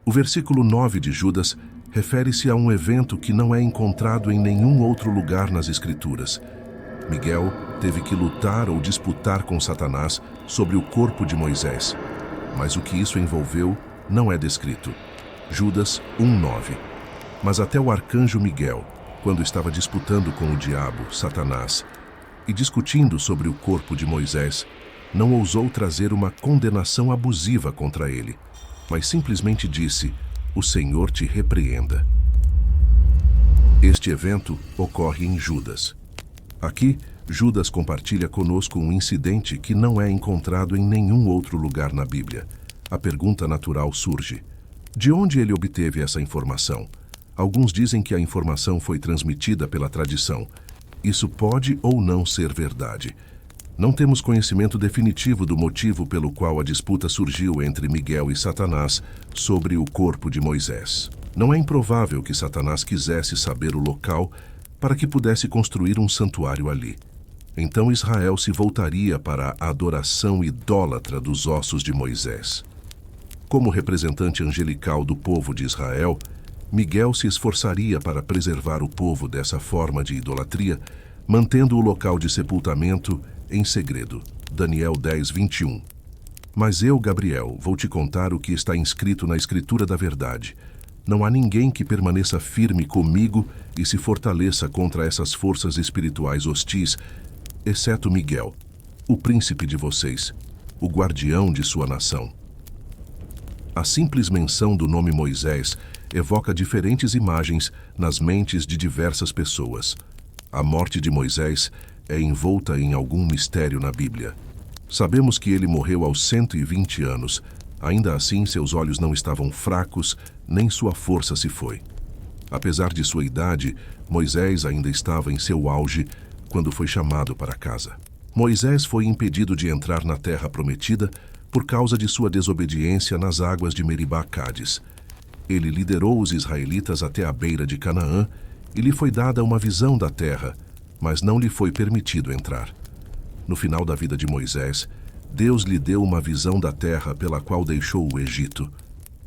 O versículo 9 de Judas refere-se a um evento que não é encontrado em nenhum outro lugar nas Escrituras. Miguel teve que lutar ou disputar com Satanás sobre o corpo de Moisés, mas o que isso envolveu não é descrito. Judas 1:9. Mas até o arcanjo Miguel, quando estava disputando com o diabo, Satanás, e discutindo sobre o corpo de Moisés, não ousou trazer uma condenação abusiva contra ele, mas simplesmente disse: "O Senhor te repreenda." Este evento ocorre em Judas. Aqui, Judas compartilha conosco um incidente que não é encontrado em nenhum outro lugar na Bíblia. A pergunta natural surge: de onde ele obteve essa informação? Alguns dizem que a informação foi transmitida pela tradição. Isso pode ou não ser verdade. Não temos conhecimento definitivo do motivo pelo qual a disputa surgiu entre Miguel e Satanás sobre o corpo de Moisés. Não é improvável que Satanás quisesse saber o local para que pudesse construir um santuário ali. Então Israel se voltaria para a adoração idólatra dos ossos de Moisés. Como representante angelical do povo de Israel, Miguel se esforçaria para preservar o povo dessa forma de idolatria, mantendo o local de sepultamento em segredo. Daniel 10:21. Mas eu, Gabriel, vou te contar o que está inscrito na Escritura da verdade. Não há ninguém que permaneça firme comigo e se fortaleça contra essas forças espirituais hostis, exceto Miguel, o príncipe de vocês, o guardião de sua nação. A simples menção do nome Moisés evoca diferentes imagens nas mentes de diversas pessoas. A morte de Moisés é envolta em algum mistério na Bíblia. Sabemos que ele morreu aos 120 anos. Ainda assim, seus olhos não estavam fracos, nem sua força se foi. Apesar de sua idade, Moisés ainda estava em seu auge quando foi chamado para casa. Moisés foi impedido de entrar na terra prometida por causa de sua desobediência nas águas de Meribá-Cádiz. Ele liderou os israelitas até a beira de Canaã e lhe foi dada uma visão da terra, mas não lhe foi permitido entrar. No final da vida de Moisés, Deus lhe deu uma visão da terra pela qual deixou o Egito.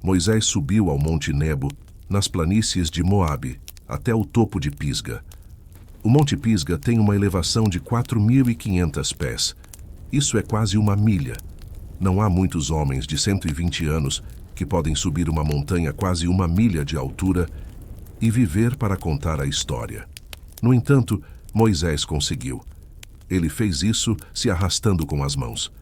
Moisés subiu ao Monte Nebo, nas planícies de Moabe, até o topo de Pisga. O Monte Pisga tem uma elevação de 4.500 pés. Isso é quase uma milha. Não há muitos homens de 120 anos que podem subir uma montanha quase uma milha de altura e viver para contar a história. No entanto, Moisés conseguiu. Ele fez isso se arrastando com as mãos.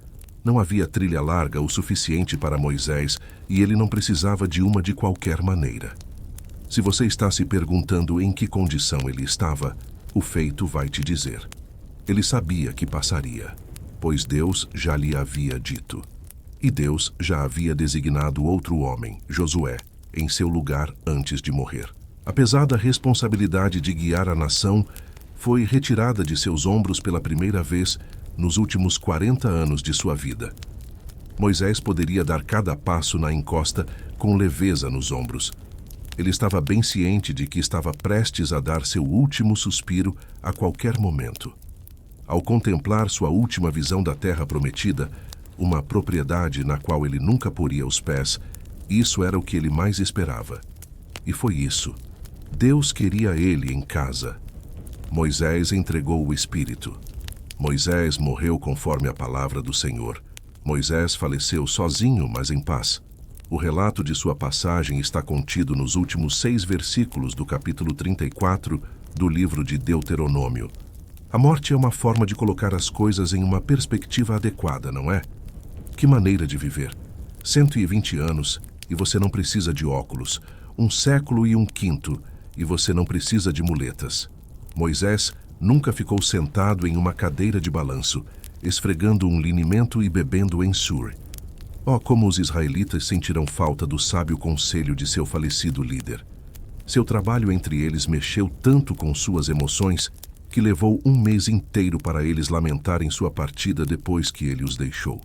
Não havia trilha larga o suficiente para Moisés e ele não precisava de uma de qualquer maneira. Se você está se perguntando em que condição ele estava, o feito vai te dizer. Ele sabia que passaria, pois Deus já lhe havia dito. E Deus já havia designado outro homem, Josué, em seu lugar antes de morrer. A pesada responsabilidade de guiar a nação foi retirada de seus ombros pela primeira vez nos últimos 40 anos de sua vida. Moisés poderia dar cada passo na encosta com leveza nos ombros. Ele estava bem ciente de que estava prestes a dar seu último suspiro a qualquer momento. Ao contemplar sua última visão da terra prometida, uma propriedade na qual ele nunca poria os pés, isso era o que ele mais esperava. E foi isso. Deus queria ele em casa. Moisés entregou o Espírito. Moisés morreu conforme a palavra do Senhor. Moisés faleceu sozinho, mas em paz. O relato de sua passagem está contido nos últimos 6 versículos do capítulo 34 do livro de Deuteronômio. A morte é uma forma de colocar as coisas em uma perspectiva adequada, não é? Que maneira de viver. 120 anos e você não precisa de óculos. 1 século e 1/5 e você não precisa de muletas. Moisés nunca ficou sentado em uma cadeira de balanço, esfregando um linimento e bebendo ensur. Oh, como os israelitas sentirão falta do sábio conselho de seu falecido líder. Seu trabalho entre eles mexeu tanto com suas emoções que levou 1 mês inteiro para eles lamentarem sua partida depois que ele os deixou.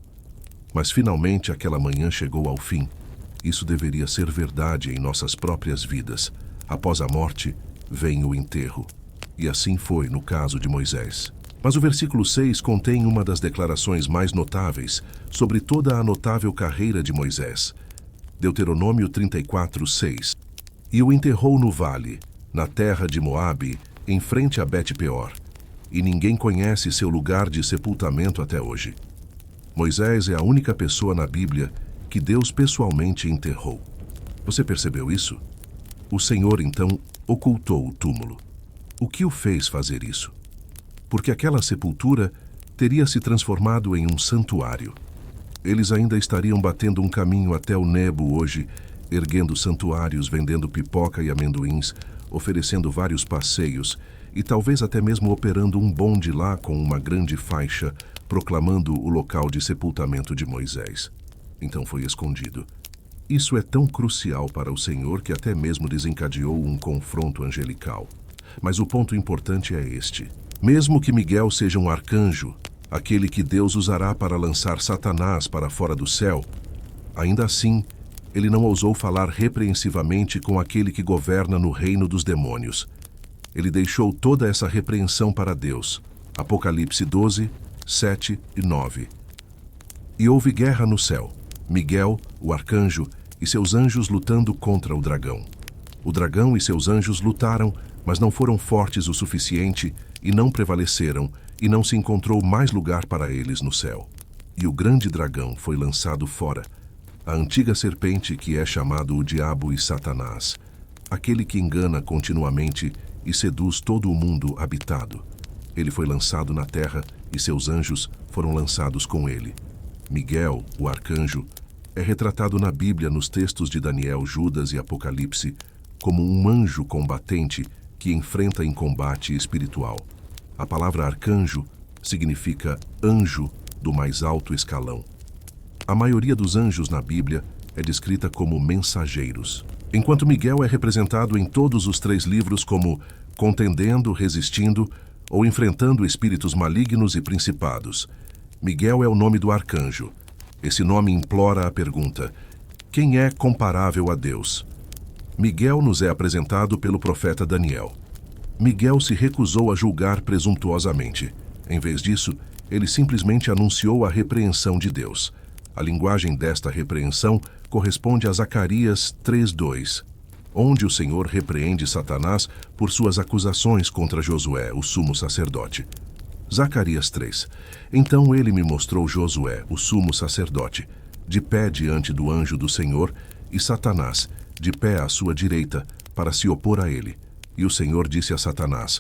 Mas finalmente aquela manhã chegou ao fim. Isso deveria ser verdade em nossas próprias vidas. Após a morte, vem o enterro. E assim foi no caso de Moisés. Mas o versículo 6 contém uma das declarações mais notáveis sobre toda a notável carreira de Moisés. Deuteronômio 34:6. E o enterrou no vale, na terra de Moabe, em frente a Bet-peor, e ninguém conhece seu lugar de sepultamento até hoje. Moisés é a única pessoa na Bíblia que Deus pessoalmente enterrou. Você percebeu isso? O Senhor, então, ocultou o túmulo. O que o fez fazer isso? Porque aquela sepultura teria se transformado em um santuário. Eles ainda estariam batendo um caminho até o Nebo hoje, erguendo santuários, vendendo pipoca e amendoins, oferecendo vários passeios e talvez até mesmo operando um bonde lá com uma grande faixa, proclamando o local de sepultamento de Moisés. Então foi escondido. Isso é tão crucial para o Senhor que até mesmo desencadeou um confronto angelical. Mas o ponto importante é este. Mesmo que Miguel seja um arcanjo, aquele que Deus usará para lançar Satanás para fora do céu, ainda assim, ele não ousou falar repreensivamente com aquele que governa no reino dos demônios. Ele deixou toda essa repreensão para Deus. Apocalipse 12, 7 e 9. E houve guerra no céu. Miguel, o arcanjo, e seus anjos lutando contra o dragão. O dragão e seus anjos lutaram, mas não foram fortes o suficiente e não prevaleceram, e não se encontrou mais lugar para eles no céu. E o grande dragão foi lançado fora, a antiga serpente que é chamado o Diabo e Satanás, aquele que engana continuamente e seduz todo o mundo habitado. Ele foi lançado na terra e seus anjos foram lançados com ele. Miguel, o arcanjo, é retratado na Bíblia nos textos de Daniel, Judas e Apocalipse como um anjo combatente que enfrenta em combate espiritual. A palavra arcanjo significa anjo do mais alto escalão. A maioria dos anjos na Bíblia é descrita como mensageiros, enquanto Miguel é representado em todos os 3 livros como contendendo, resistindo ou enfrentando espíritos malignos e principados. Miguel é o nome do arcanjo. Esse nome implora a pergunta: quem é comparável a Deus? Miguel nos é apresentado pelo profeta Daniel. Miguel se recusou a julgar presuntuosamente. Em vez disso, ele simplesmente anunciou a repreensão de Deus. A linguagem desta repreensão corresponde a Zacarias 3:2, onde o Senhor repreende Satanás por suas acusações contra Josué, o sumo sacerdote. Zacarias 3. Então ele me mostrou Josué, o sumo sacerdote, de pé diante do anjo do Senhor, e Satanás, de pé à sua direita, para se opor a ele. E o Senhor disse a Satanás: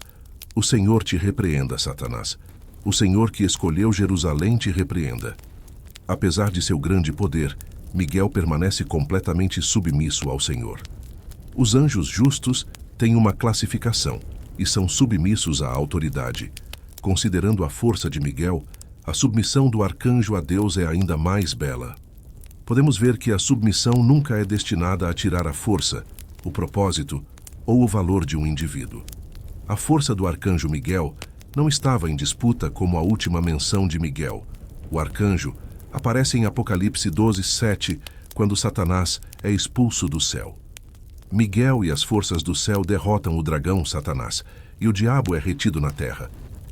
O Senhor te repreenda, Satanás. O Senhor que escolheu Jerusalém te repreenda. Apesar de seu grande poder, Miguel permanece completamente submisso ao Senhor. Os anjos justos têm uma classificação e são submissos à autoridade. Considerando a força de Miguel, a submissão do arcanjo a Deus é ainda mais bela. Podemos ver que a submissão nunca é destinada a tirar a força, o propósito ou o valor de um indivíduo. A força do arcanjo Miguel não estava em disputa como a última menção de Miguel. O arcanjo aparece em Apocalipse 12:7, quando Satanás é expulso do céu. Miguel e as forças do céu derrotam o dragão Satanás, e o diabo é retido na terra.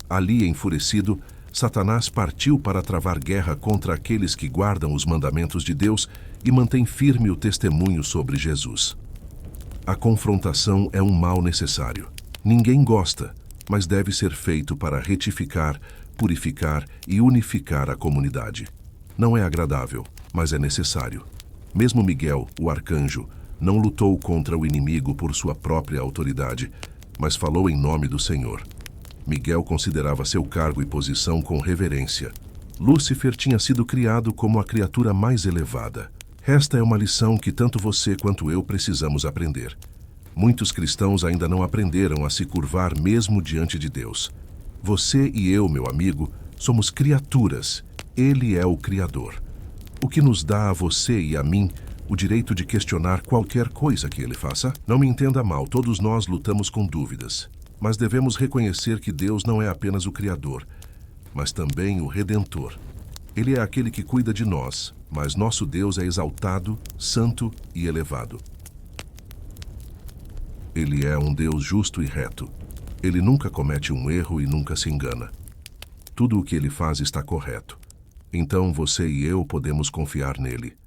Ali, enfurecido, Satanás partiu para travar guerra contra aqueles que guardam os mandamentos de Deus e mantém firme o testemunho sobre Jesus. A confrontação é um mal necessário. Ninguém gosta, mas deve ser feito para retificar, purificar e unificar a comunidade. Não é agradável, mas é necessário. Mesmo Miguel, o arcanjo, não lutou contra o inimigo por sua própria autoridade, mas falou em nome do Senhor. Miguel considerava seu cargo e posição com reverência. Lúcifer tinha sido criado como a criatura mais elevada. Esta é uma lição que tanto você quanto eu precisamos aprender. Muitos cristãos ainda não aprenderam a se curvar mesmo diante de Deus. Você e eu, meu amigo, somos criaturas. Ele é o Criador. O que nos dá a você e a mim o direito de questionar qualquer coisa que ele faça? Não me entenda mal, todos nós lutamos com dúvidas. Mas devemos reconhecer que Deus não é apenas o Criador, mas também o Redentor. Ele é aquele que cuida de nós, mas nosso Deus é exaltado, santo e elevado. Ele é um Deus justo e reto. Ele nunca comete um erro e nunca se engana. Tudo o que ele faz está correto. Então você e eu podemos confiar nele.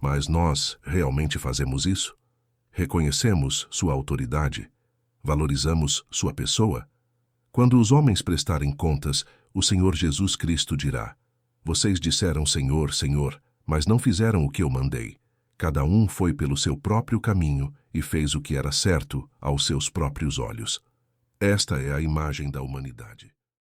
Mas nós realmente fazemos isso? Reconhecemos sua autoridade? Valorizamos sua pessoa? Quando os homens prestarem contas, o Senhor Jesus Cristo dirá: Vocês disseram Senhor, Senhor, mas não fizeram o que eu mandei. Cada um foi pelo seu próprio caminho e fez o que era certo aos seus próprios olhos. Esta é a imagem da humanidade.